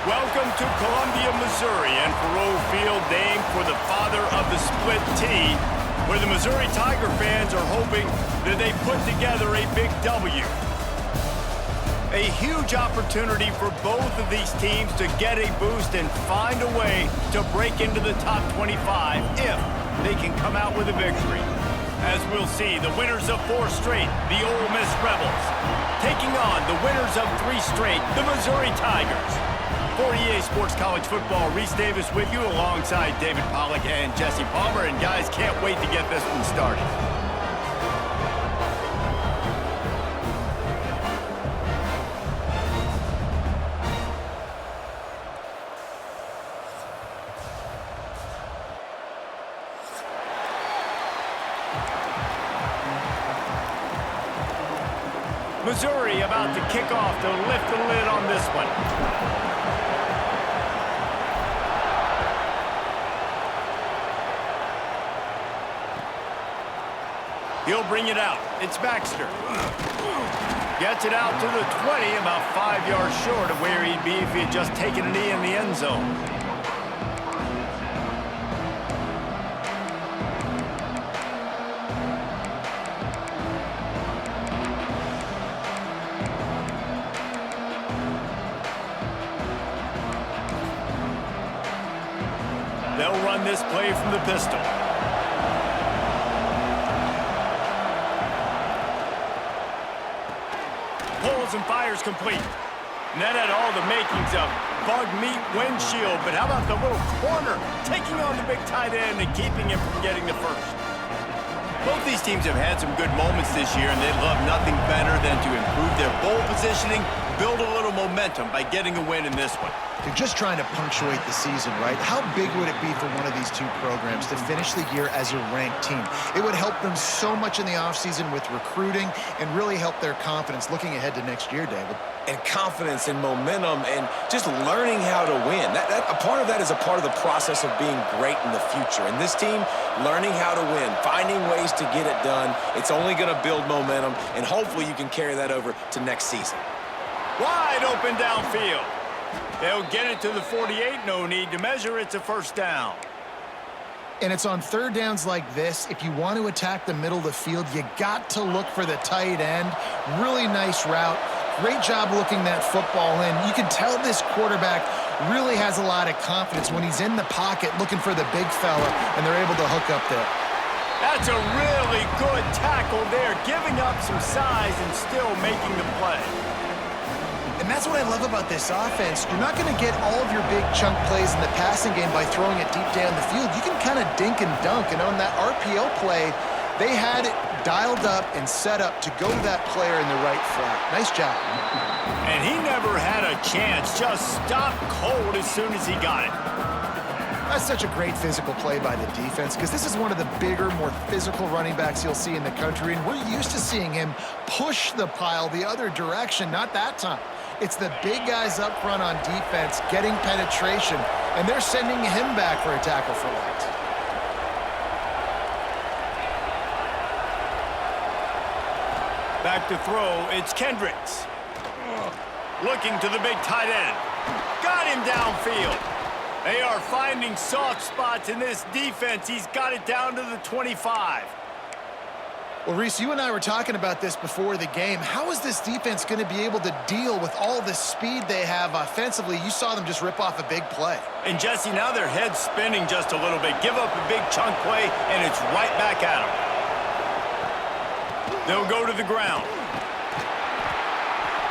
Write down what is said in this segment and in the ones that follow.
Welcome to Columbia, Missouri, and Faroe Field, named for the father of the split T, where the Missouri Tiger fans are hoping that they put together a big W. A huge opportunity for both of these teams to get a boost and find a way to break into the top 25 if they can come out with a victory. As we'll see, the winners of 4 straight, the Ole Miss Rebels, taking on the winners of 3 straight, the Missouri Tigers. For EA Sports College Football, Reese Davis with you alongside David Pollack and Jesse Palmer. And guys, can't wait to get this one started. Missouri about to kick off to lift the lid on this one. He'll bring it out. It's Baxter. Gets it out to the 20, about 5 yards short of where he'd be if he had just taken a knee in the end zone. They'll run this play from the pistol. Pulls and fires complete. And that had all the makings of bug meat windshield, but how about the little corner taking on the big tight end and keeping him from getting the first? Both these teams have had some good moments this year, and they'd love nothing better than to improve their bowl positioning, build a little momentum by getting a win in this one. They're just trying to punctuate the season, right? How big would it be for one of these two programs to finish the year as a ranked team? It would help them so much in the offseason with recruiting and really help their confidence looking ahead to next year, David. And confidence and momentum and just learning how to win. A part of that is a part of the process of being great in the future. And this team, learning how to win, finding ways to get it done, it's only going to build momentum, and hopefully you can carry that over to next season. Wide open downfield. They'll get it to the 48. No need to measure. It's a first down. And it's on third downs like this. If you want to attack the middle of the field, you got to look for the tight end. Really nice route. Great job looking that football in. You can tell this quarterback really has a lot of confidence when he's in the pocket looking for the big fella, and they're able to hook up there. That's a really good tackle there, giving up some size and still making the play. And that's what I love about this offense. You're not going to get all of your big chunk plays in the passing game by throwing it deep down the field. You can kind of dink and dunk. And on that RPO play, they had dialed up and set up to go to that player in the right flat. Nice job. And he never had a chance. Just stopped cold as soon as he got it. That's such a great physical play by the defense because this is one of the bigger, more physical running backs you'll see in the country, and we're used to seeing him push the pile the other direction. Not that time. It's the big guys up front on defense getting penetration, and they're sending him back for a tackle for loss. Back to throw, it's Kendricks. Looking to the big tight end. Got him downfield. They are finding soft spots in this defense. He's got it down to the 25. Well, Reese, you and I were talking about this before the game. How is this defense going to be able to deal with all the speed they have offensively? You saw them just rip off a big play. And, Jesse, now their head's spinning just a little bit. Give up a big chunk play, and it's right back at them. They'll go to the ground.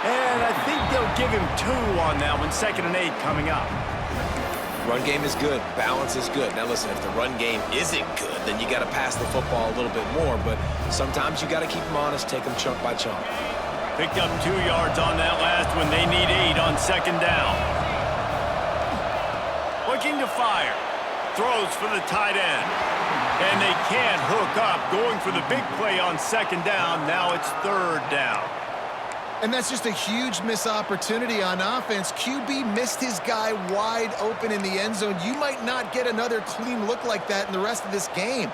And I think they'll give him 2 on that one. 2nd and 8 coming up. Run game is good. Balance is good. Now, listen, if the run game isn't good, then you got to pass the football a little bit more. But sometimes you got to keep them honest, take them chunk by chunk. Picked up 2 yards on that last one. They need 8 on 2nd down. Looking to fire. Throws for the tight end. And they can't hook up. Going for the big play on 2nd down. Now it's 3rd down. And that's just a huge missed opportunity on offense. QB missed his guy wide open in the end zone. You might not get another clean look like that in the rest of this game.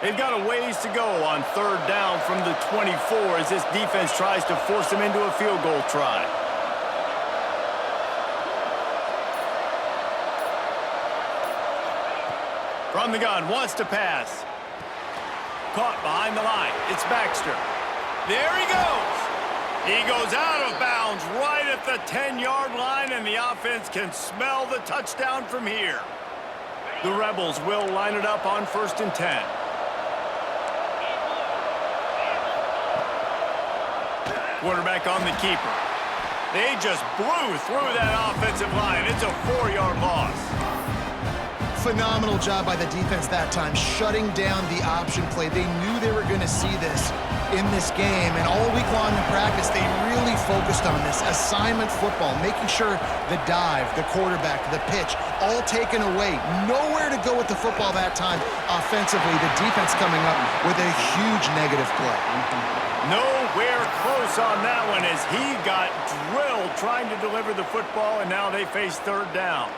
They've got a ways to go on 3rd down from the 24 as this defense tries to force them into a field goal try. From the gun, wants to pass. Caught behind the line. It's Baxter. There he goes. He goes out of bounds right at the 10-yard line, and the offense can smell the touchdown from here. The Rebels will line it up on 1st and 10. Quarterback on the keeper. They just blew through that offensive line. It's a 4-yard loss. Phenomenal job by the defense that time, shutting down the option play. They knew they were going to see this in this game, and all week long in practice, they really focused on this assignment football, making sure the dive, the quarterback, the pitch, all taken away. Nowhere to go with the football that time offensively. The defense coming up with a huge negative play. Nowhere close on that one as he got drilled trying to deliver the football, and now they face 3rd down.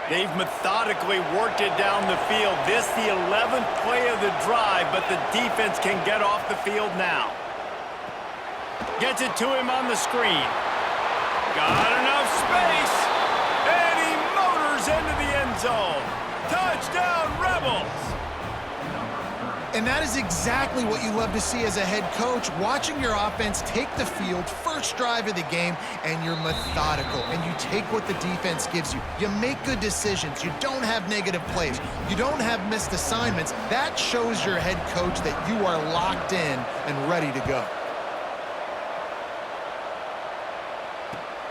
They've methodically worked it down the field. This the 11th play of the drive, but the defense can get off the field now. Gets it to him on the screen. Got enough space, and he motors into the end zone. Touchdown, Rebels! And that is exactly what you love to see as a head coach, watching your offense take the field, first drive of the game, and you're methodical, and you take what the defense gives you. You make good decisions. You don't have negative plays. You don't have missed assignments. That shows your head coach that you are locked in and ready to go.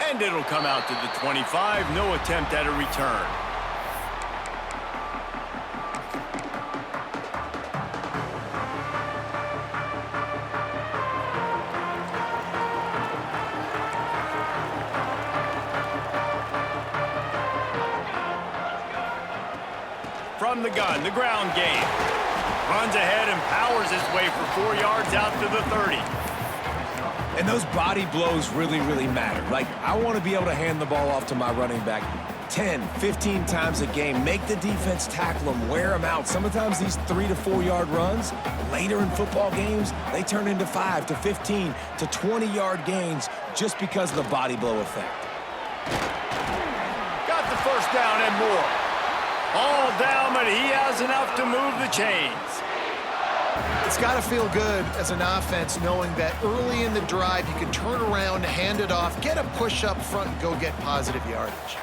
And it'll come out to the 25. No attempt at a return. From the gun, the ground game. Runs ahead and powers his way for 4 yards out to the 30. And those body blows really, really matter. Like, I want to be able to hand the ball off to my running back 10, 15 times a game. Make the defense tackle them, wear them out. Sometimes these 3 to 4 yard runs, later in football games, they turn into 5 to 15 to 20-yard gains just because of the body blow effect. Got the 1st down and more. All down, but he has enough to move the chains. It's got to feel good as an offense knowing that early in the drive you can turn around, hand it off, get a push up front, and go get positive yardage.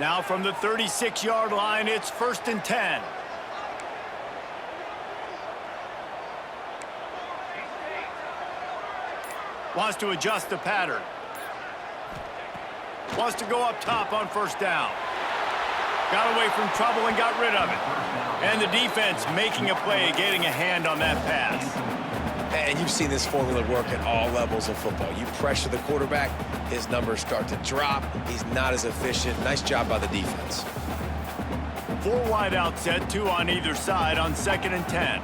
Now from the 36-yard line, it's 1st and 10. Wants to adjust the pattern. Wants to go up top on 1st down. Got away from trouble and got rid of it. And the defense making a play, getting a hand on that pass. And you've seen this formula work at all levels of football. You pressure the quarterback, his numbers start to drop. He's not as efficient. Nice job by the defense. 4 wide out set, 2 on either side on 2nd and 10.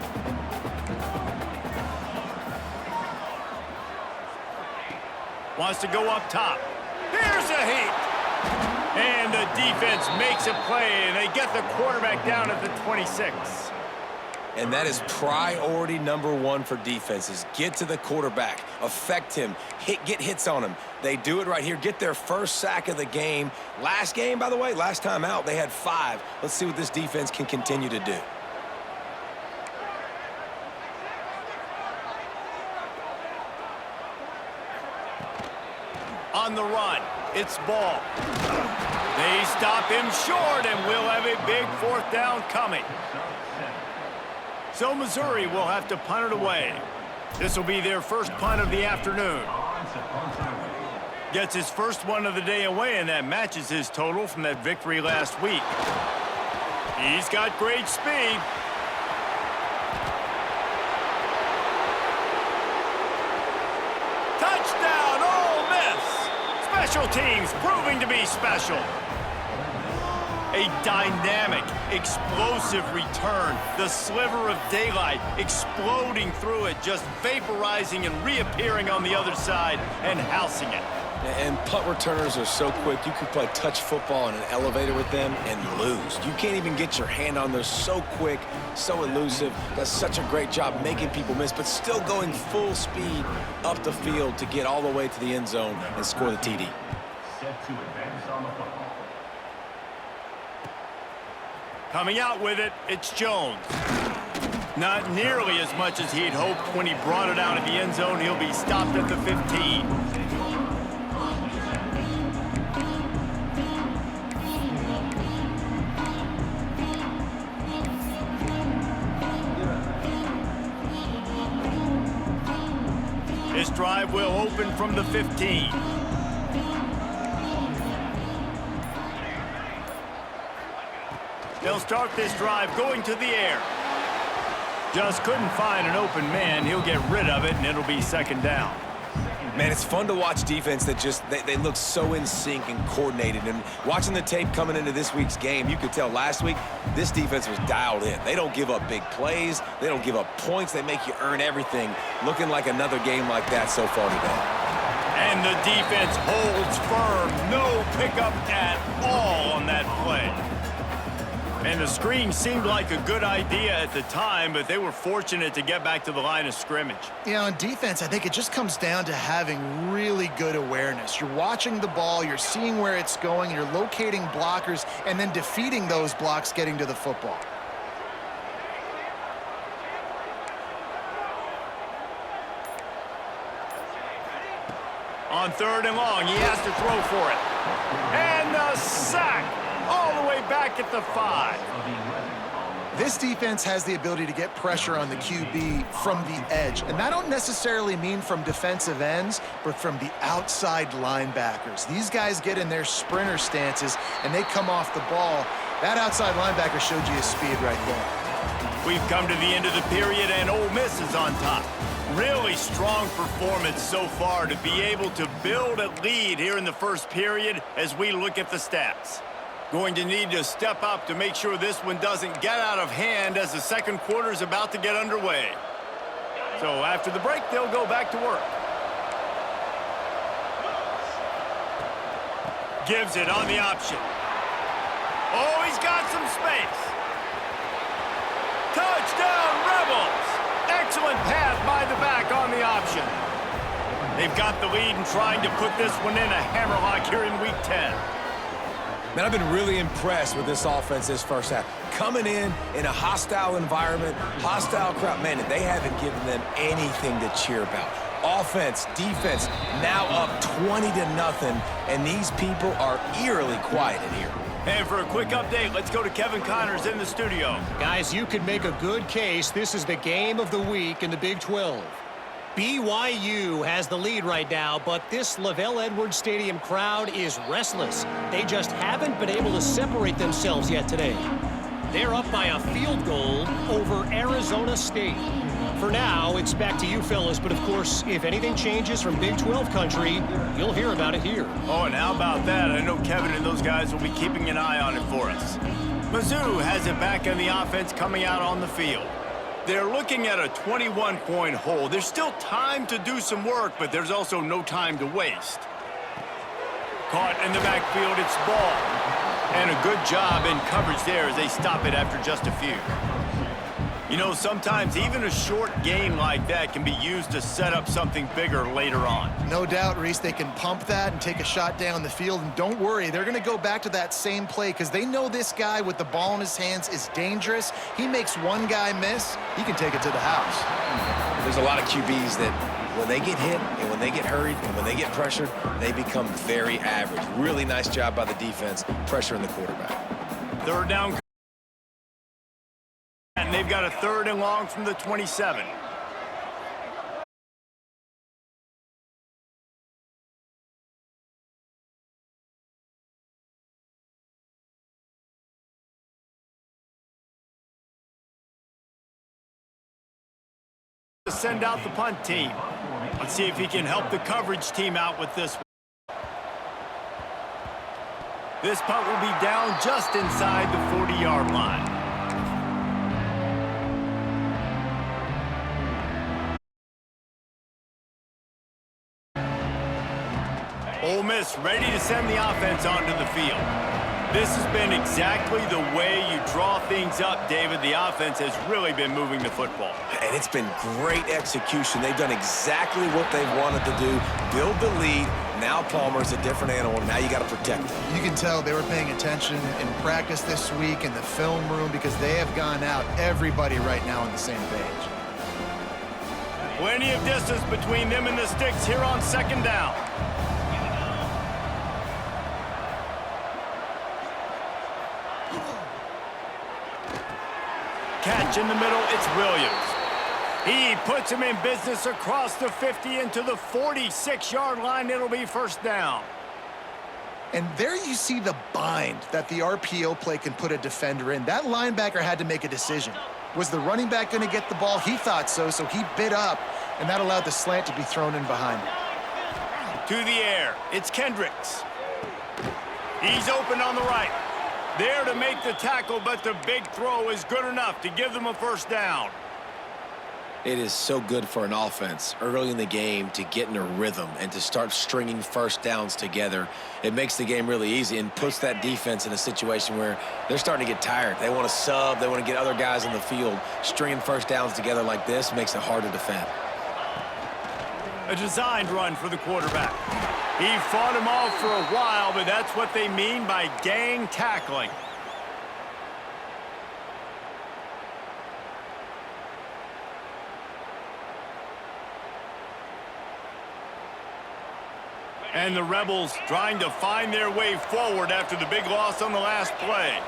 Wants to go up top. Here's a heat. And the defense makes a play, and they get the quarterback down at the 26. And that is priority number 1 for defenses. Get to the quarterback, affect him, get hits on him. They do it right here, get their first sack of the game. Last game, by the way, last time out, they had 5. Let's see what this defense can continue to do. On the run, it's Ball. They stop him short, and we'll have a big 4th down coming. So Missouri will have to punt it away. This will be their first punt of the afternoon. Gets his first one of the day away, and that matches his total from that victory last week. He's got great speed. Touchdown, Ole Miss! Special teams proving to be special. A dynamic, explosive return. The sliver of daylight exploding through it, just vaporizing and reappearing on the other side and housing it. And punt returners are so quick. You can play touch football in an elevator with them and lose. You can't even get your hand on them. So quick, so elusive. Does such a great job making people miss, but still going full speed up the field to get all the way to the end zone and score the TD. Set to advance on the football. Coming out with it, it's Jones. Not nearly as much as he'd hoped when he brought it out of the end zone. He'll be stopped at the 15. This drive will open from the 15. They'll start this drive going to the air. Just couldn't find an open man. He'll get rid of it, and it'll be 2nd down. Man, it's fun to watch defense that just, they look so in sync and coordinated. And watching the tape coming into this week's game, you could tell last week this defense was dialed in. They don't give up big plays. They don't give up points. They make you earn everything. Looking like another game like that so far today. And the defense holds firm. No pickup at all on that play. And the screen seemed like a good idea at the time, but they were fortunate to get back to the line of scrimmage. Yeah, on defense, I think it just comes down to having really good awareness. You're watching the ball, you're seeing where it's going, you're locating blockers, and then defeating those blocks getting to the football. On 3rd and long, he has to throw for it. And the sack! All the way back at the 5. This defense has the ability to get pressure on the QB from the edge. And I don't necessarily mean from defensive ends, but from the outside linebackers. These guys get in their sprinter stances, and they come off the ball. That outside linebacker showed you his speed right there. We've come to the end of the period, and Ole Miss is on top. Really strong performance so far to be able to build a lead here in the first period as we look at the stats. Going to need to step up to make sure this one doesn't get out of hand as the second quarter is about to get underway. So after the break, they'll go back to work. Gives it on the option. Oh, he's got some space. Touchdown, Rebels! Excellent pass by the back on the option. They've got the lead and trying to put this one in a hammerlock here in Week 10. Man, I've been really impressed with this offense this first half. Coming in a hostile environment, hostile crowd, man, they haven't given them anything to cheer about. Offense, defense, now up 20-0, and these people are eerily quiet in here. And for a quick update, let's go to Kevin Connors in the studio. Guys, you could make a good case this is the game of the week in the Big 12. BYU has the lead right now, but this Lavelle Edwards Stadium crowd is restless. They just haven't been able to separate themselves yet today. They're up by a field goal over Arizona State. For now, it's back to you fellas, but of course, if anything changes from Big 12 country, you'll hear about it here. Oh, and how about that? I know Kevin and those guys will be keeping an eye on it for us. Mizzou has it back on the offense coming out on the field. They're looking at a 21-point hole. There's still time to do some work, but there's also no time to waste. Caught in the backfield, it's ball. And a good job in coverage there as they stop it after just a few. You know, sometimes even a short game like that can be used to set up something bigger later on. No doubt, Reese, they can pump that and take a shot down the field. And don't worry, they're going to go back to that same play because they know this guy with the ball in his hands is dangerous. He makes one guy miss, he can take it to the house. There's a lot of QBs that when they get hit and when they get hurried and when they get pressured, they become very average. Really nice job by the defense, pressuring the quarterback. Third down. And they've got a 3rd and long from the 27. Send out the punt team. Let's see if he can help the coverage team out with this one. This punt will be down just inside the 40-yard line. Ole Miss ready to send the offense onto the field. This has been exactly the way you draw things up, David. The offense has really been moving the football. And it's been great execution. They've done exactly what they've wanted to do, build the lead. Now Palmer's a different animal. Now you got to protect him. You can tell they were paying attention in practice this week in the film room because they have gone out, everybody right now on the same page. Plenty of distance between them and the sticks here on 2nd down. Catch in the middle, it's Williams. He puts him in business across the 50 into the 46-yard line. It'll be 1st down. And there you see the bind that the RPO play can put a defender in. That linebacker had to make a decision. Was the running back going to get the ball? He thought so, so he bit up, and that allowed the slant to be thrown in behind him. To the air, it's Kendricks. He's open on the right. There to make the tackle, but the big throw is good enough to give them a 1st down. It is so good for an offense early in the game to get in a rhythm and to start stringing 1st downs together. It makes the game really easy and puts that defense in a situation where they're starting to get tired. They want to sub. They want to get other guys on the field. Stringing 1st downs together like this makes it hard to defend. A designed run for the quarterback. He fought him off for a while, but that's what they mean by gang tackling. And the Rebels trying to find their way forward after the big loss on the last play.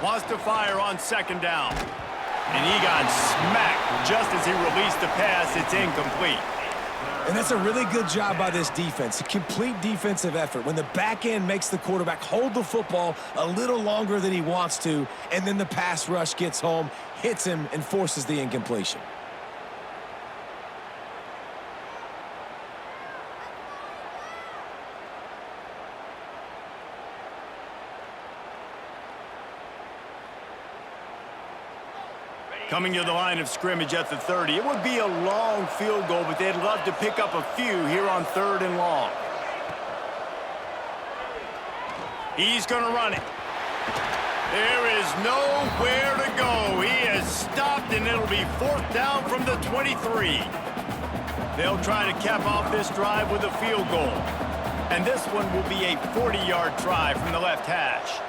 Wants to fire on 2nd down. And he got smacked just as he released the pass. It's incomplete. And that's a really good job by this defense, a complete defensive effort. When the back end makes the quarterback hold the football a little longer than he wants to, and then the pass rush gets home, hits him, and forces the incompletion. Coming to the line of scrimmage at the 30. It would be a long field goal, but they'd love to pick up a few here on 3rd and long. He's going to run it. There is nowhere to go. He has stopped, and it'll be 4th down from the 23. They'll try to cap off this drive with a field goal. And this one will be a 40-yard try from the left hash.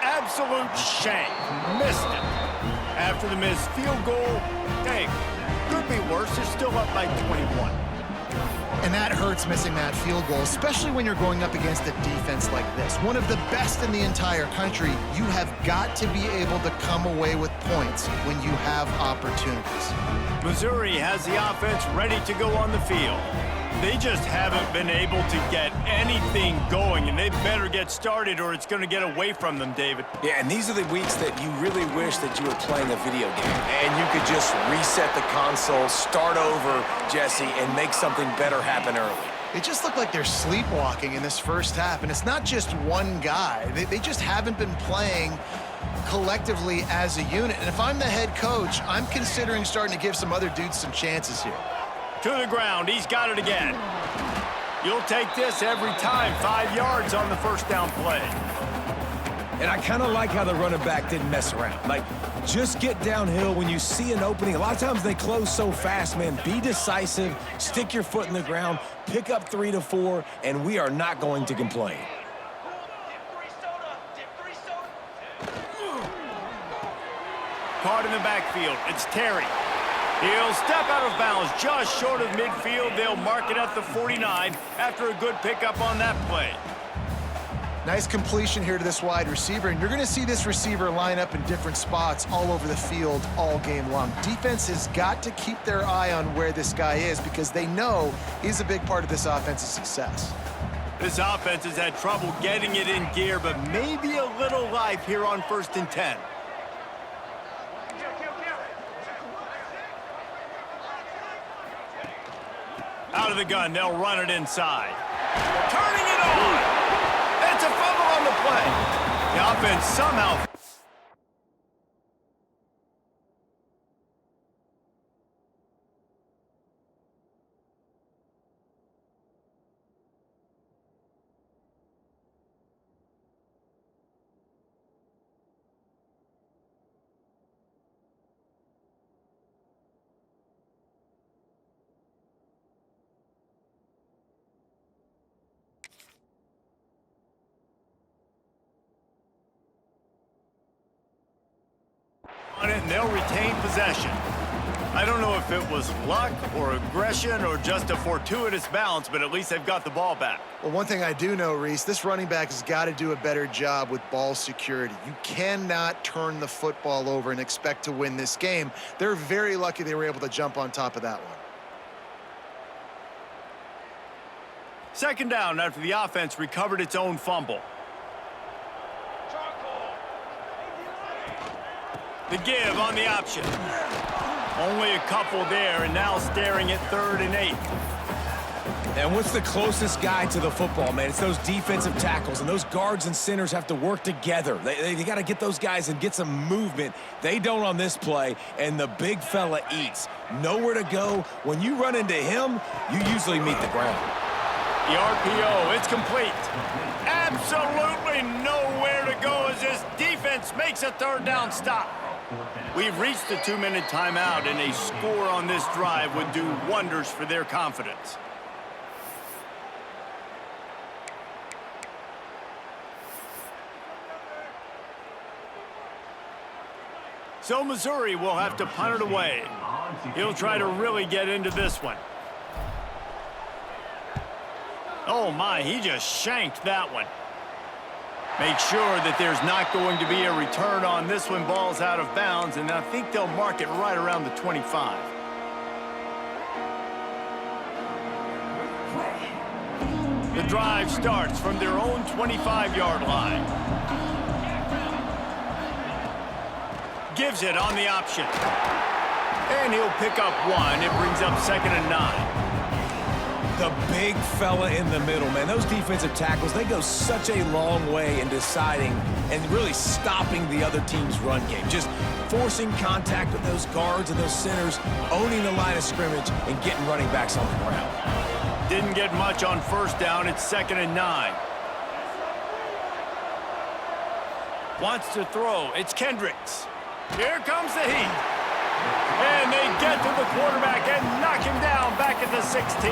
Absolute shank. Missed it. After the missed field goal, hey, could be worse. They're still up by 21. And that hurts, missing that field goal, especially when you're going up against a defense like this. One of the best in the entire country. You have got to be able to come away with points when you have opportunities. Missouri has the offense ready to go on the field. They just haven't been able to get anything going, and they better get started or it's going to get away from them, David. Yeah, and these are the weeks that you really wish that you were playing a video game and you could just reset the console, start over, Jesse, and make something better happen early. They just look like they're sleepwalking in this first half, and it's not just one guy. They just haven't been playing collectively as a unit. And if I'm the head coach, I'm considering starting to give some other dudes some chances here. To the ground, he's got it again. You'll take this every time. 5 yards on the first down play. And I kind of like how the running back didn't mess around. Like, just get downhill when you see an opening. A lot of times they close so fast, man. Be decisive, stick your foot in the ground, pick up 3 to 4, and we are not going to complain. Caught in the backfield. It's Terry. He'll step out of bounds just short of midfield. They'll mark it at the 49 after a good pickup on that play. Nice completion here to this wide receiver, and you're going to see this receiver line up in different spots all over the field all game long. Defense has got to keep their eye on where this guy is because they know he's a big part of this offense's success. This offense has had trouble getting it in gear, but maybe a little life here on 1st and 10. Out of the gun, they'll run it inside. Turning it on! It's a fumble on the play. The offense somehow... on it, and they'll retain possession. I don't know if it was luck or aggression or just a fortuitous bounce, but at least they've got the ball back. Well, one thing I do know, Reese, this running back has got to do a better job with ball security. You cannot turn the football over and expect to win this game. They're very lucky they were able to jump on top of that one. Second down after the offense recovered its own fumble. The give on the option. Only a couple there, and now staring at 3rd and 8. And what's the closest guy to the football, man? It's those defensive tackles, and those guards and centers have to work together. They got to get those guys and get some movement. They don't on this play, and the big fella eats. Nowhere to go. When you run into him, you usually meet the ground. The RPO, it's complete. Absolutely nowhere to go as this defense makes a 3rd down stop. We've reached the 2-minute timeout, and a score on this drive would do wonders for their confidence. So Missouri will have to punt it away. He'll try to really get into this one. Oh my, he just shanked that one. Make sure that there's not going to be a return on this one. Ball's out of bounds, and I think they'll mark it right around the 25. The drive starts from their own 25-yard line. Gives it on the option. And he'll pick up 1. It brings up 2nd and 9. The big fella in the middle, man. Those defensive tackles, they go such a long way in deciding and really stopping the other team's run game. Just forcing contact with those guards and those centers, owning the line of scrimmage, and getting running backs on the ground. Didn't get much on 1st down. It's 2nd and 9. Wants to throw. It's Kendricks. Here comes the heat. And they get to the quarterback and knock him down back at the 16.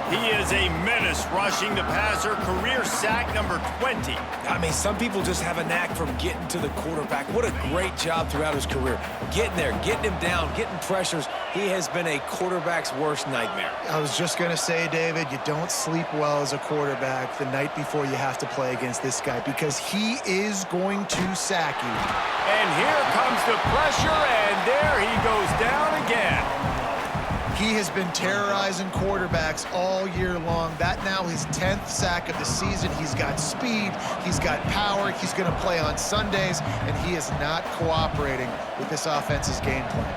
He is a menace rushing the passer, career sack number 20. I mean, some people just have a knack for getting to the quarterback. What a great job throughout his career. Getting there, getting him down, getting pressures. He has been a quarterback's worst nightmare. I was just going to say, David, you don't sleep well as a quarterback the night before you have to play against this guy because he is going to sack you. And here comes the pressure, and there he goes down again. He has been terrorizing quarterbacks all year long. That now his 10th sack of the season. He's got speed, he's got power, he's going to play on Sundays, and he is not cooperating with this offense's game plan.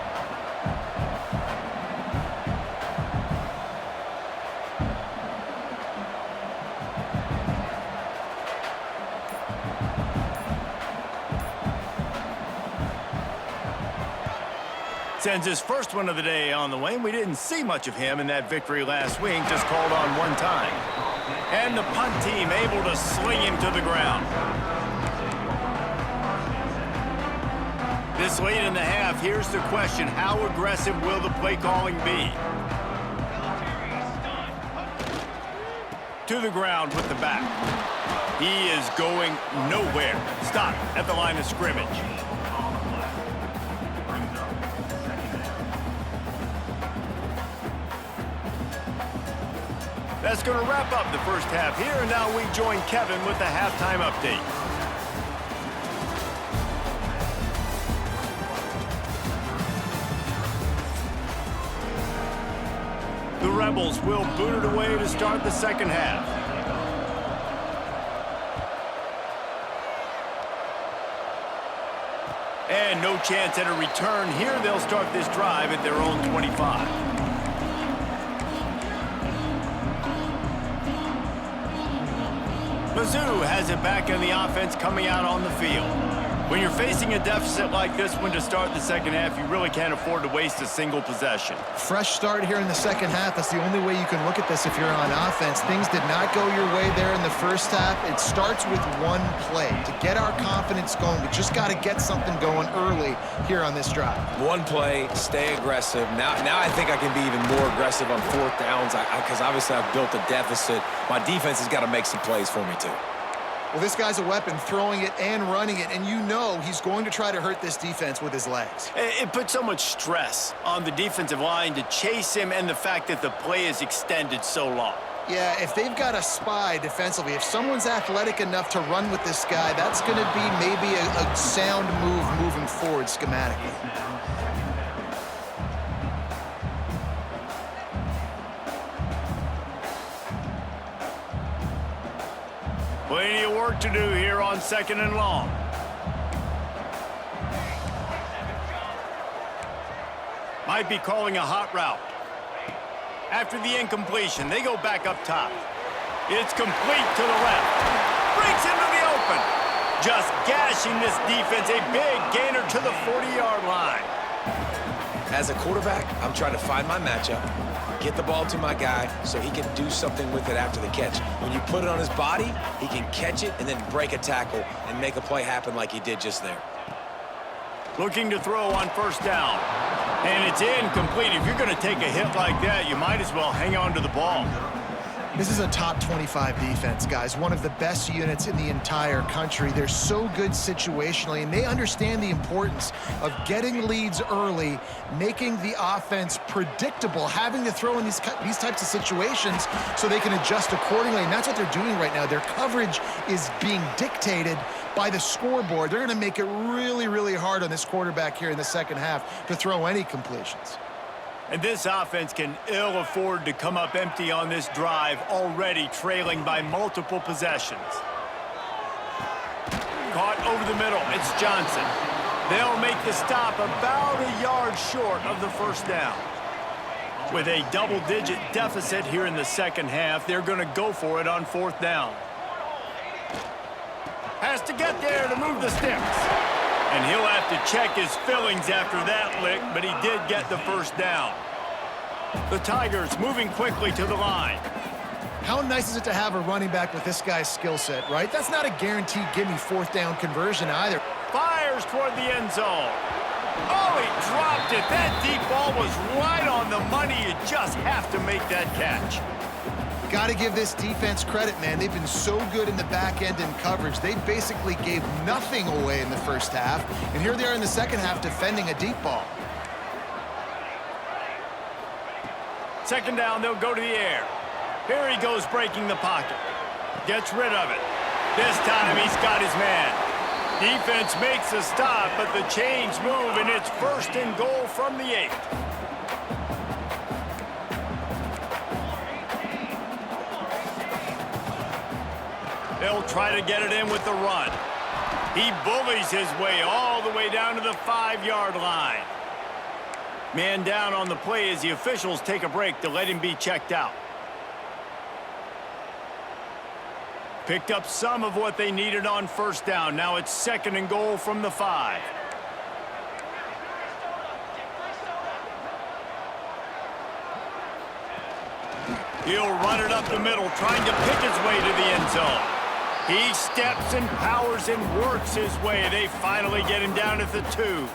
Sends his first one of the day on the way. We didn't see much of him in that victory last week, just called on one time. And the punt team able to sling him to the ground. This late in the half, here's the question. How aggressive will the play calling be? To the ground with the back. He is going nowhere. Stop at the line of scrimmage. That's going to wrap up the first half here, and now we join Kevin with the halftime update. The Rebels will boot it away to start the second half. And no chance at a return here. They'll start this drive at their own 25. Mizzou has it back in the offense coming out on the field. When you're facing a deficit like this one to start the second half, you really can't afford to waste a single possession. Fresh start here in the second half. That's the only way you can look at this if you're on offense. Things did not go your way there in the first half. It starts with one play. To get our confidence going, we just got to get something going early here on this drive. One play, stay aggressive. Now I think I can be even more aggressive on fourth downs because obviously I've built a deficit. My defense has got to make some plays for me too. Well, this guy's a weapon, throwing it and running it, and you know he's going to try to hurt this defense with his legs. It puts so much stress on the defensive line to chase him and the fact that the play is extended so long. Yeah, if they've got a spy defensively, if someone's athletic enough to run with this guy, that's going to be maybe a sound move moving forward schematically. Plenty of work to do here on second and long. Might be calling a hot route. After the incompletion, they go back up top. It's complete to the left. Breaks into the open. Just gashing this defense. A big gainer to the 40-yard line. As a quarterback, I'm trying to find my matchup, get the ball to my guy so he can do something with it after the catch. When you put it on his body, he can catch it and then break a tackle and make a play happen like he did just there. Looking to throw on first down. And it's incomplete. If you're going to take a hit like that, you might as well hang on to the ball. This is a top 25 defense, guys. One of the best units in the entire country. They're so good situationally, and they understand the importance of getting leads early, making the offense predictable, having to throw in these types of situations so they can adjust accordingly, and that's what they're doing right now. Their coverage is being dictated by the scoreboard. They're going to make it really, really hard on this quarterback here in the second half to throw any completions. And this offense can ill afford to come up empty on this drive, already trailing by multiple possessions. Caught over the middle. It's Johnson. They'll make the stop about a yard short of the first down. With a double-digit deficit here in the second half, they're going to go for it on fourth down. Has to get there to move the sticks. And he'll have to check his fillings after that lick, but he did get the first down. The Tigers moving quickly to the line. How nice is it to have a running back with this guy's skill set, right? That's not a guaranteed give-me fourth down conversion either. Fires toward the end zone. Oh, he dropped it. That deep ball was right on the money. You just have to make that catch. Got to give this defense credit, man. They've been so good in the back end in coverage. They basically gave nothing away in the first half, and here they are in the second half defending a deep ball. Second down, they'll go to the air. Here he goes breaking the pocket. Gets rid of it. This time he's got his man. Defense makes a stop, but the chains move, and it's 1st and goal from the 8. They'll try to get it in with the run. He bullies his way all the way down to the 5-yard line. Man down on the play as the officials take a break to let him be checked out. Picked up some of what they needed on 1st down. Now it's 2nd and goal from the 5. He'll run it up the middle, trying to pick his way to the end zone. He steps and powers and works his way. They finally get him down at the 2.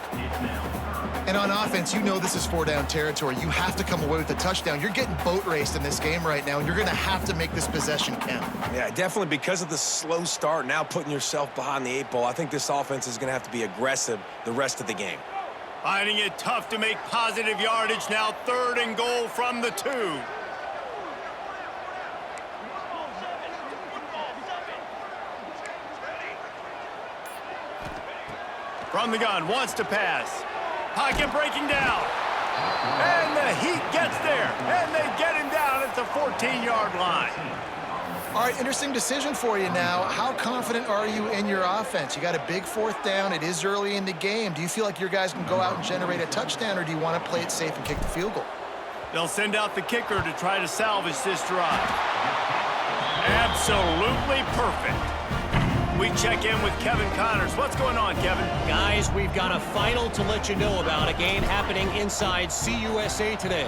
And on offense, you know this is 4-down territory. You have to come away with a touchdown. You're getting boat raced in this game right now, and you're going to have to make this possession count. Yeah, definitely because of the slow start, now putting yourself behind the 8 ball, I think this offense is going to have to be aggressive the rest of the game. Finding it tough to make positive yardage. Now 3rd and goal from the 2. From the gun, wants to pass. Pocket breaking down. And the Heat gets there. And they get him down at the 14-yard line. All right, interesting decision for you now. How confident are you in your offense? You got a big 4th down. It is early in the game. Do you feel like your guys can go out and generate a touchdown, or do you want to play it safe and kick the field goal? They'll send out the kicker to try to salvage this drive. Absolutely perfect. We check in with Kevin Connors. What's going on, Kevin? Guys, we've got a final to let you know about, a game happening inside CUSA today.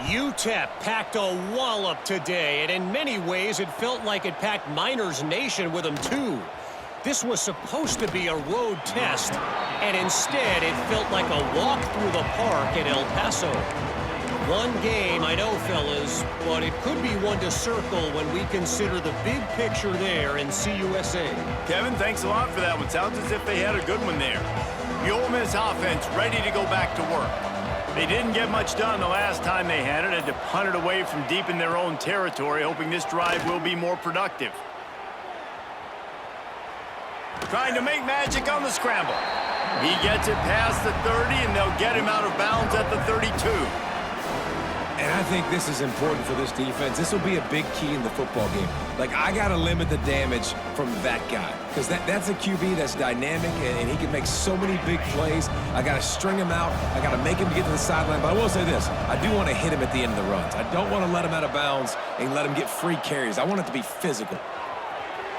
UTEP packed a wallop today, and in many ways it felt like it packed Miners Nation with them too. This was supposed to be a road test, and instead it felt like a walk through the park in El Paso. One game, I know, fellas, but it could be one to circle when we consider the big picture there in CUSA. Kevin, thanks a lot for that one. Sounds as if they had a good one there. The Ole Miss offense ready to go back to work. They didn't get much done the last time they had it. Had to punt it away from deep in their own territory, hoping this drive will be more productive. Trying to make magic on the scramble. He gets it past the 30, and they'll get him out of bounds at the 32. And I think this is important for this defense. This will be a big key in the football game. Like, I got to limit the damage from that guy, because that's a QB that's dynamic, and he can make so many big plays. I got to string him out. I got to make him get to the sideline. But I will say this. I do want to hit him at the end of the runs. I don't want to let him out of bounds and let him get free carries. I want it to be physical.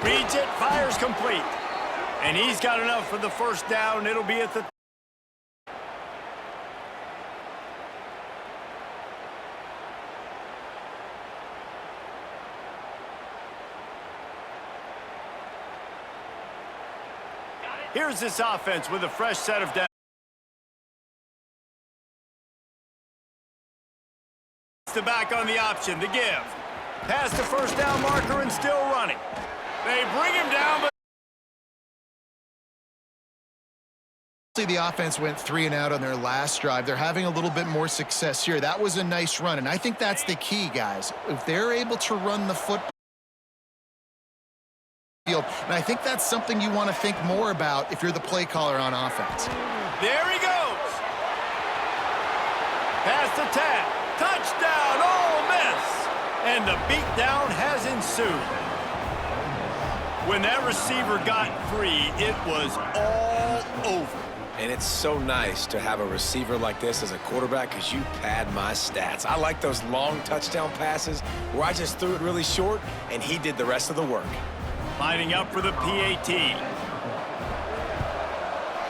Reads it, fires complete. And he's got enough for the 1st down. It'll be at the... Here's this offense with a fresh set of downs. The back on the option, the give. Past the 1st down marker and still running. They bring him down, but... The offense went 3 and out on their last drive. They're having a little bit more success here. That was a nice run, and I think that's the key, guys. If they're able to run the football, and I think that's something you want to think more about if you're the play caller on offense. There he goes. Past the tag. Touchdown, Ole Miss. And the beatdown has ensued. When that receiver got free, it was all over. And it's so nice to have a receiver like this as a quarterback, because you pad my stats. I like those long touchdown passes where I just threw it really short and he did the rest of the work. Lining up for the PAT.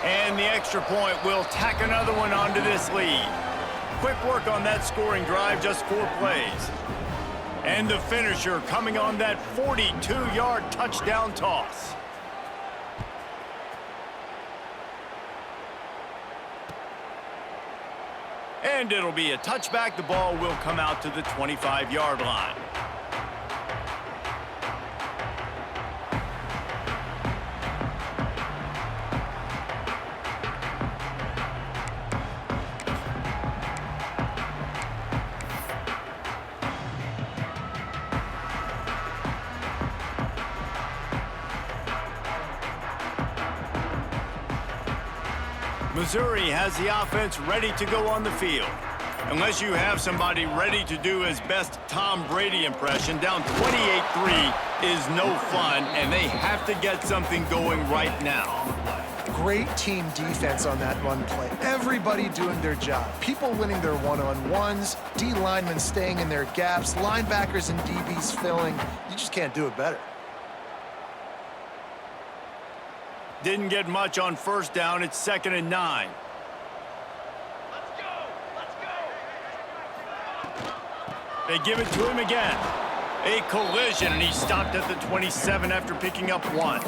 And the extra point will tack another one onto this lead. Quick work on that scoring drive, just 4 plays. And the finisher coming on that 42-yard touchdown toss. And it'll be a touchback. The ball will come out to the 25-yard line. Missouri has the offense ready to go on the field. Unless you have somebody ready to do his best Tom Brady impression, down 28-3 is no fun, and they have to get something going right now. Great team defense on that run play. Everybody doing their job. People winning their one-on-ones, D linemen staying in their gaps, linebackers and DBs filling. You just can't do it better. Didn't get much on first down. It's 2nd and 9. They give it to him again. A collision, and he stopped at the 27 after picking up 1.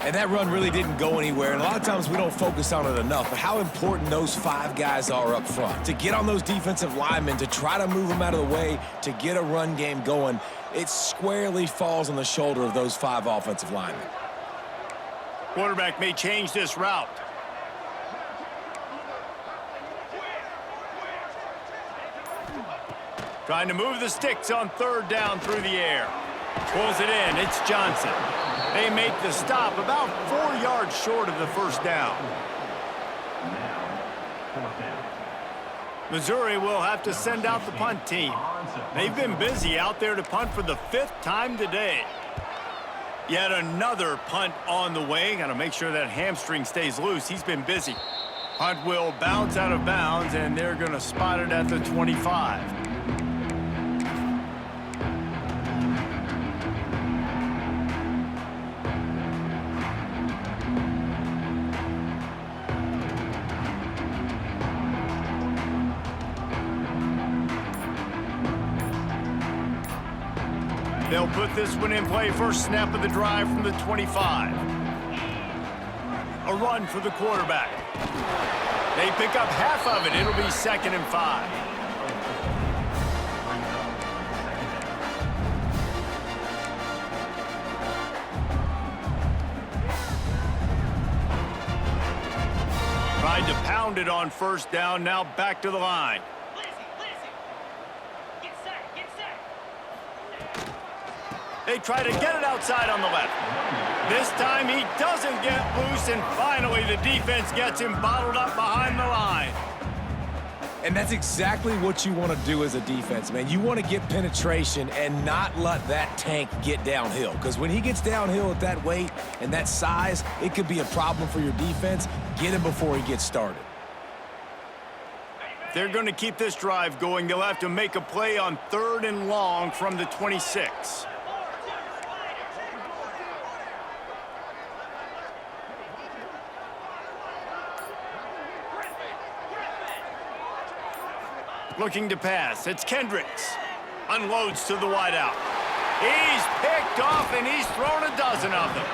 And that run really didn't go anywhere, and a lot of times we don't focus on it enough, but how important those 5 guys are up front. To get on those defensive linemen, to try to move them out of the way, to get a run game going, it squarely falls on the shoulder of those 5 offensive linemen. Quarterback may change this route. Trying to move the sticks on 3rd down through the air. Pulls it in. It's Johnson. They make the stop about 4 yards short of the first down. Missouri will have to send out the punt team. They've been busy out there to punt for the 5th time today. Yet another punt on the way. Got to make sure that hamstring stays loose. He's been busy. Punt will bounce out of bounds, and they're going to spot it at the 25. They'll put this one in play. First snap of the drive from the 25. A run for the quarterback. They pick up half of it. It'll be 2nd and 5. Tried to pound it on first down. Now back to the line. They try to get it outside on the left. This time he doesn't get loose, and finally the defense gets him bottled up behind the line. And that's exactly what you want to do as a defense, man. You want to get penetration and not let that tank get downhill. Because when he gets downhill at that weight and that size, it could be a problem for your defense. Get him before he gets started. They're going to keep this drive going. They'll have to make a play on 3rd and long from the 26. Looking to pass. It's Kendricks. Unloads to the wideout. He's picked off, and he's thrown a dozen of them.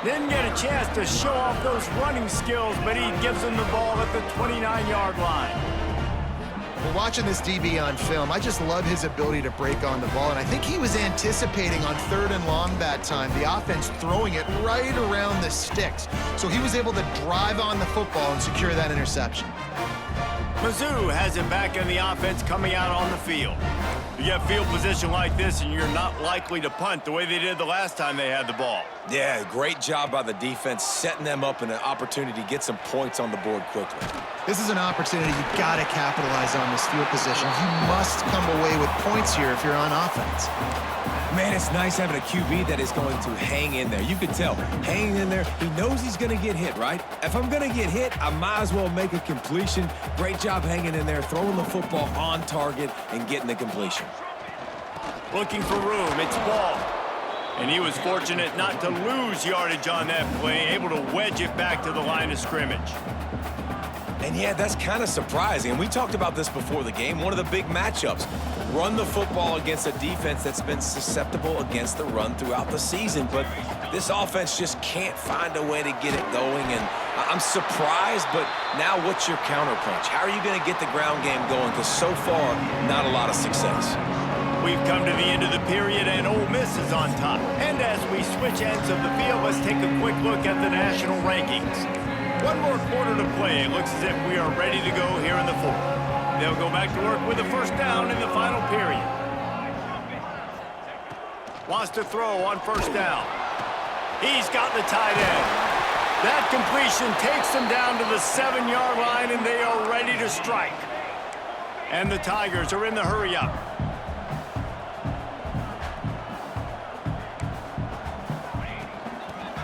Didn't get a chance to show off those running skills, but he gives them the ball at the 29-yard line. Well, watching this DB on film, I just love his ability to break on the ball, and I think he was anticipating on 3rd and long that time, the offense throwing it right around the sticks. So he was able to drive on the football and secure that interception. Mizzou has it back in the offense coming out on the field. You get field position like this, and you're not likely to punt the way they did the last time they had the ball. Yeah, great job by the defense, setting them up in an opportunity to get some points on the board quickly. This is an opportunity you've got to capitalize on this field position. You must come away with points here if you're on offense. Man, it's nice having a QB that is going to hang in there. You can tell, hanging in there, he knows he's going to get hit, right? If I'm going to get hit, I might as well make a completion. Great job hanging in there, throwing the football on target and getting the completion. Looking for room, it's Ball. And he was fortunate not to lose yardage on that play, able to wedge it back to the line of scrimmage. And yeah, that's kind of surprising. And we talked about this before the game. One of the big matchups. Run the football against a defense that's been susceptible against the run throughout the season. But This offense just can't find a way to get it going, and I'm surprised, but now what's your counterpunch? How are you going to get the ground game going? Because so far, not a lot of success. We've come to the end of the period, and Ole Miss is on top. And as we switch ends of the field, let's take a quick look at the national rankings. One more quarter to play. It looks as if we are ready to go here in the fourth. They'll go back to work with a first down in the final period. Wants to throw on first down. He's got the tight end. That completion takes them down to the 7-yard line, and they are ready to strike. And the Tigers are in the hurry-up.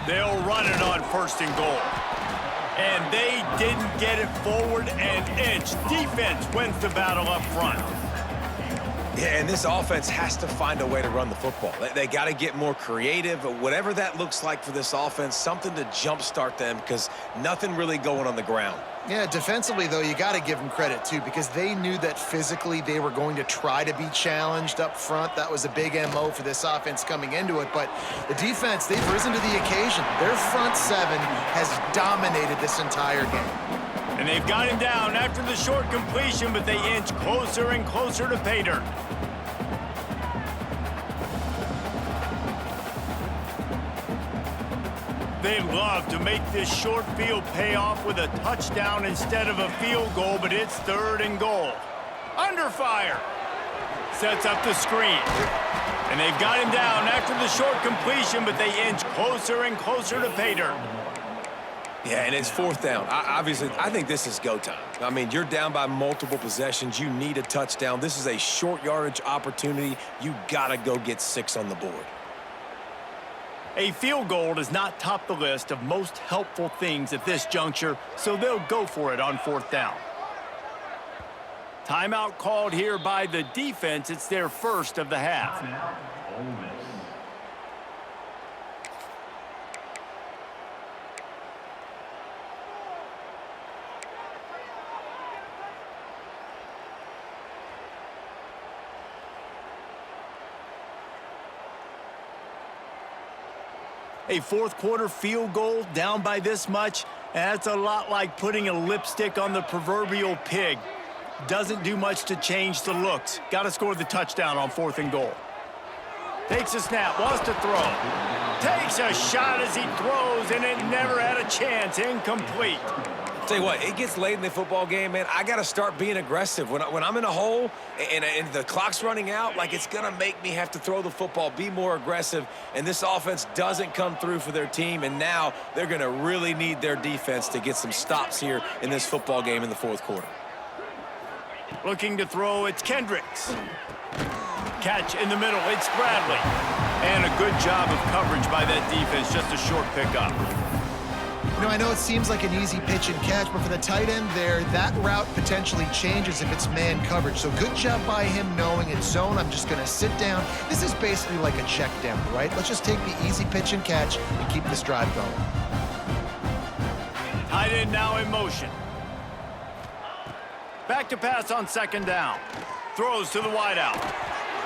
They'll run it on first and goal. And they didn't get it forward an inch. Defense wins the battle up front. Yeah, and this offense has to find a way to run the football. They got to get more creative, whatever that looks like for this offense, something to jumpstart them because nothing really going on the ground. Yeah, defensively, though, you got to give them credit, too, because they knew that physically they were going to try to be challenged up front. That was a big MO for this offense coming into it. But the defense, they've risen to the occasion. Their front seven has dominated this entire game. And they've got him down after the short completion, but they inch closer and closer to pay dirt. They love to make this short field pay off with a touchdown instead of a field goal, but it's third and goal. Under fire. Sets up the screen. And they've got him down after the short completion, but they inch closer and closer to pay dirt. Yeah, and it's fourth down. Obviously, I think this is go time. I mean, you're down by multiple possessions. You need a touchdown. This is a short yardage opportunity. You got to go get 6 on the board. A field goal does not top the list of most helpful things at this juncture, so they'll go for it on fourth down. Timeout called here by the defense. It's their first of the half. Ole Miss. A fourth quarter field goal down by this much, that's a lot like putting a lipstick on the proverbial pig. Doesn't do much to change the looks. Got to score the touchdown on fourth and goal. Takes a snap, wants to throw. Takes a shot as he throws, and it never had a chance. Incomplete. Tell you what, it gets late in the football game, man. I got to start being aggressive. When I'm in a hole and the clock's running out, like it's going to make me have to throw the football, be more aggressive, and this offense doesn't come through for their team, and now they're going to really need their defense to get some stops here in this football game in the fourth quarter. Looking to throw, it's Kendricks. Catch in the middle, it's Bradley. And a good job of coverage by that defense, just a short pickup. You know, I know it seems like an easy pitch and catch, but for the tight end there, that route potentially changes if it's man coverage. So good job by him knowing it's zone. I'm just going to sit down. This is basically like a check down, right? Let's just take the easy pitch and catch and keep this drive going. Tight end now in motion. Back to pass on second down. Throws to the wideout.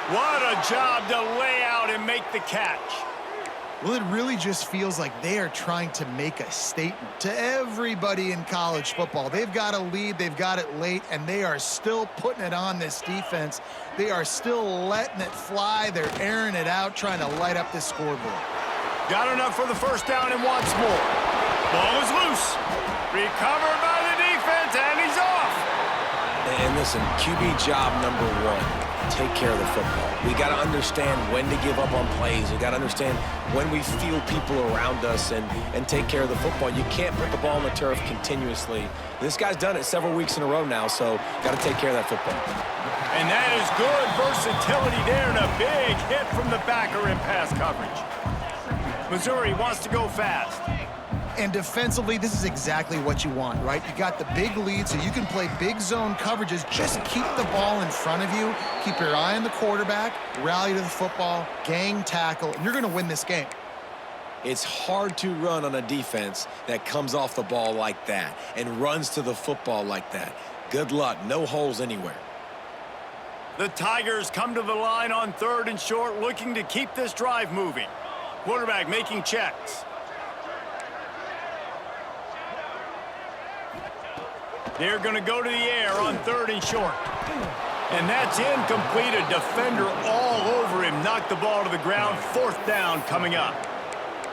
What a job to lay out and make the catch. Well, it really just feels like they are trying to make a statement to everybody in college football. They've got a lead, they've got it late, and they are still putting it on this defense. They are still letting it fly. They're airing it out, trying to light up this scoreboard. Got enough for the first down and wants more. Ball is loose. Recovered by the defense, and he's off. And listen, QB job number 1. Take care of the football. We got to understand when to give up on plays. We got to understand when we feel people around us and take care of the football. You can't put the ball on the turf continuously. This guy's done it several weeks in a row now, so got to take care of that football. And that is good versatility there and a big hit from the backer in pass coverage. Missouri wants to go fast. And defensively, this is exactly what you want, right? You got the big lead, so you can play big zone coverages. Just keep the ball in front of you. Keep your eye on the quarterback. Rally to the football. Gang tackle. And you're going to win this game. It's hard to run on a defense that comes off the ball like that and runs to the football like that. Good luck. No holes anywhere. The Tigers come to the line on third and short, looking to keep this drive moving. Quarterback making checks. They're going to go to the air on 3rd and short. And that's incomplete. A defender all over him. Knocked the ball to the ground. 4th down coming up.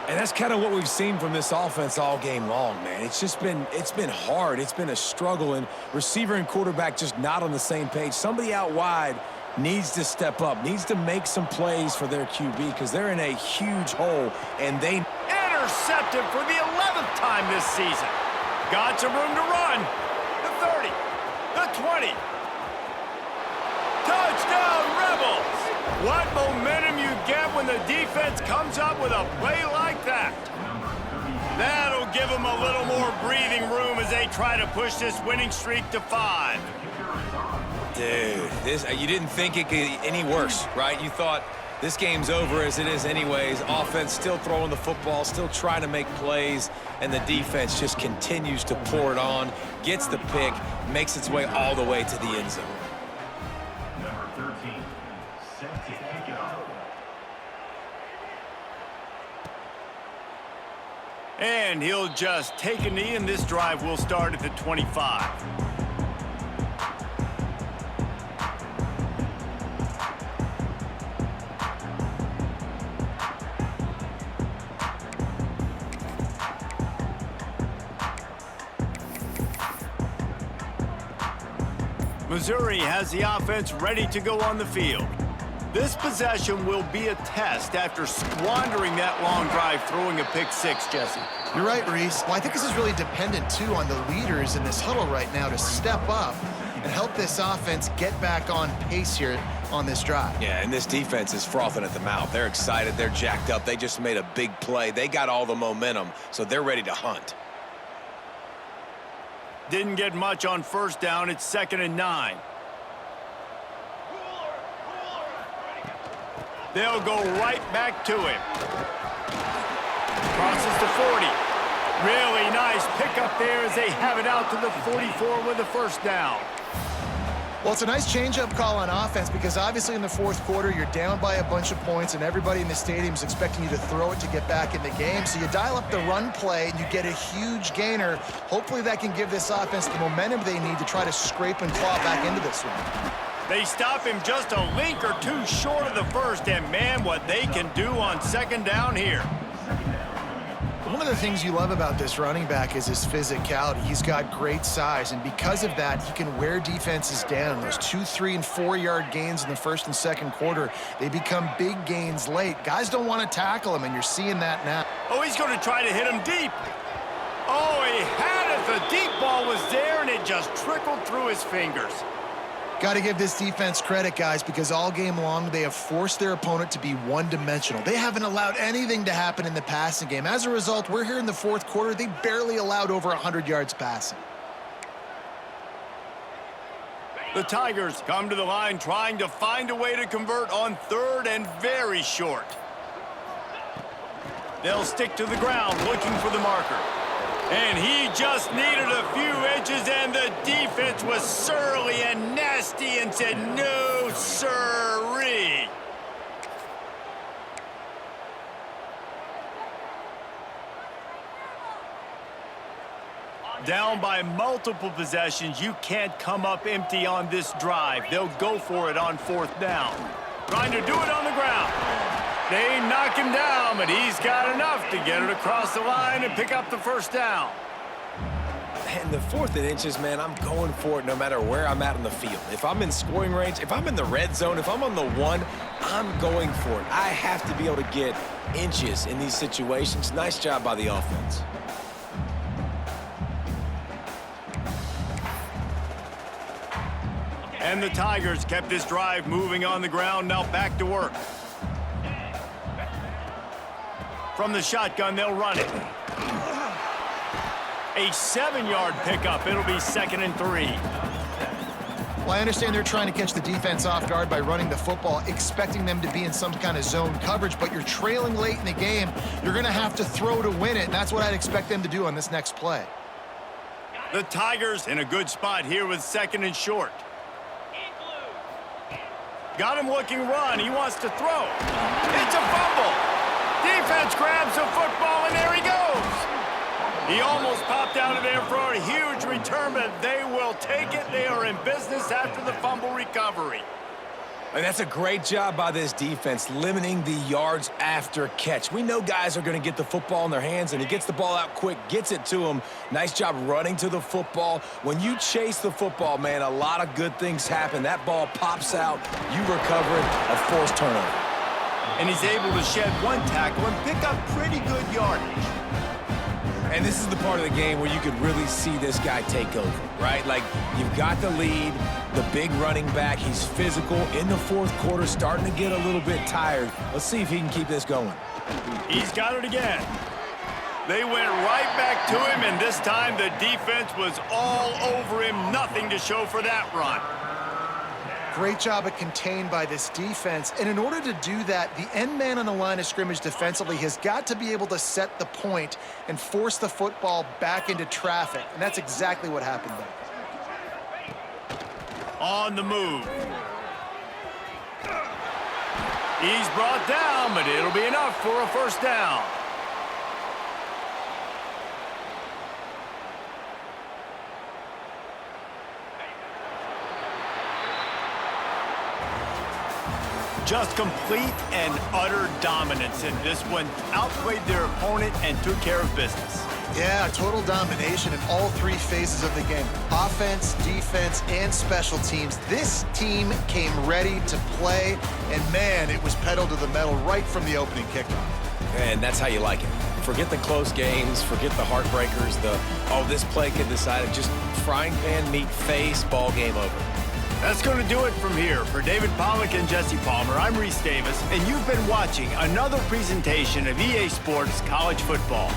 And that's kind of what we've seen from this offense all game long, man. It's been hard. It's been a struggle, and receiver and quarterback just not on the same page. Somebody out wide needs to step up, needs to make some plays for their QB because they're in a huge hole, and they intercepted for the 11th time this season. Got some room to run. The 30, the 20. Touchdown, Rebels! What momentum you get when the defense comes up with a play like that. That'll give them a little more breathing room as they try to push this winning streak to 5. Dude, you didn't think it could get any worse, right? You thought this game's over as it is anyways. Offense still throwing the football, still trying to make plays, and the defense just continues to pour it on, gets the pick, makes its way all the way to the end zone. Number 13, set to kick it off. And he'll just take a knee, and this drive will start at the 25. Missouri has the offense ready to go on the field. This possession will be a test after squandering that long drive, throwing a pick 6, Jesse. You're right, Reese. Well, I think this is really dependent, too, on the leaders in this huddle right now to step up and help this offense get back on pace here on this drive. Yeah, and this defense is frothing at the mouth. They're excited. They're jacked up. They just made a big play. They got all the momentum, so they're ready to hunt. Didn't get much on 1st down. It's 2nd and 9. They'll go right back to him. Crosses to 40. Really nice pickup there as they have it out to the 44 with the 1st down. Well, it's a nice change-up call on offense because obviously in the 4th quarter, you're down by a bunch of points and everybody in the stadium is expecting you to throw it to get back in the game. So you dial up the run play and you get a huge gainer. Hopefully that can give this offense the momentum they need to try to scrape and claw back into this one. They stop him just a link or two short of the 1st, and man, what they can do on 2nd down here. One of the things you love about this running back is his physicality. He's got great size, and because of that, he can wear defenses down. Those 2-, 3-, and 4-yard gains in the 1st and 2nd quarter, they become big gains late. Guys don't want to tackle him, and you're seeing that now. Oh, he's going to try to hit him deep. Oh, he had it. The deep ball was there, and it just trickled through his fingers. Got to give this defense credit, guys, because all game long they have forced their opponent to be one-dimensional. They haven't allowed anything to happen in the passing game. As a result, we're here in the 4th quarter. They barely allowed over 100 yards passing. The Tigers come to the line trying to find a way to convert on 3rd and very short. They'll stick to the ground looking for the marker. And he just needed a few inches, and the defense was surly and nasty and said, no, sirree. Down by multiple possessions, you can't come up empty on this drive. They'll go for it on 4th down. Trying to do it on the ground. They knock him down, but he's got enough to get it across the line and pick up the 1st down. And the 4th and inches, man, I'm going for it no matter where I'm at on the field. If I'm in scoring range, if I'm in the red zone, if I'm on the 1, I'm going for it. I have to be able to get inches in these situations. Nice job by the offense. And the Tigers kept this drive moving on the ground. Now back to work. From the shotgun, they'll run it. A 7-yard pickup. It'll be 2nd and 3. Well, I understand they're trying to catch the defense off guard by running the football, expecting them to be in some kind of zone coverage, but you're trailing late in the game. You're going to have to throw to win it, and that's what I'd expect them to do on this next play. The Tigers in a good spot here with 2nd and short. Got him looking run. He wants to throw. It's a fumble. Defense grabs the football, and there he goes. He almost popped out of there for a huge return, but they will take it. They are in business after the fumble recovery. And that's a great job by this defense, limiting the yards after catch. We know guys are going to get the football in their hands, and he gets the ball out quick, gets it to him. Nice job running to the football. When you chase the football, man, a lot of good things happen. That ball pops out, you recover it, a forced turnover. And he's able to shed one tackle and pick up pretty good yardage. And this is the part of the game where you could really see this guy take over, right? Like, you've got the lead, the big running back. He's physical in the fourth quarter, starting to get a little bit tired. Let's see if he can keep this going. He's got it again. They went right back to him, and this time the defense was all over him. Nothing to show for that run. Great job at contained by this defense. And in order to do that, the end man on the line of scrimmage defensively has got to be able to set the point and force the football back into traffic. And that's exactly what happened there. On the move. He's brought down, but it'll be enough for a first down. Just complete and utter dominance in this one. Outplayed their opponent and took care of business. Yeah, total domination in all three phases of the game. Offense, defense, and special teams. This team came ready to play, and man, it was pedal to the metal right from the opening kickoff. And that's how you like it. Forget the close games, forget the heartbreakers, this play could decide it. Just frying pan, meat face, ball game over. That's going to do it from here. For David Pollack and Jesse Palmer, I'm Reese Davis, and you've been watching another presentation of EA Sports College Football.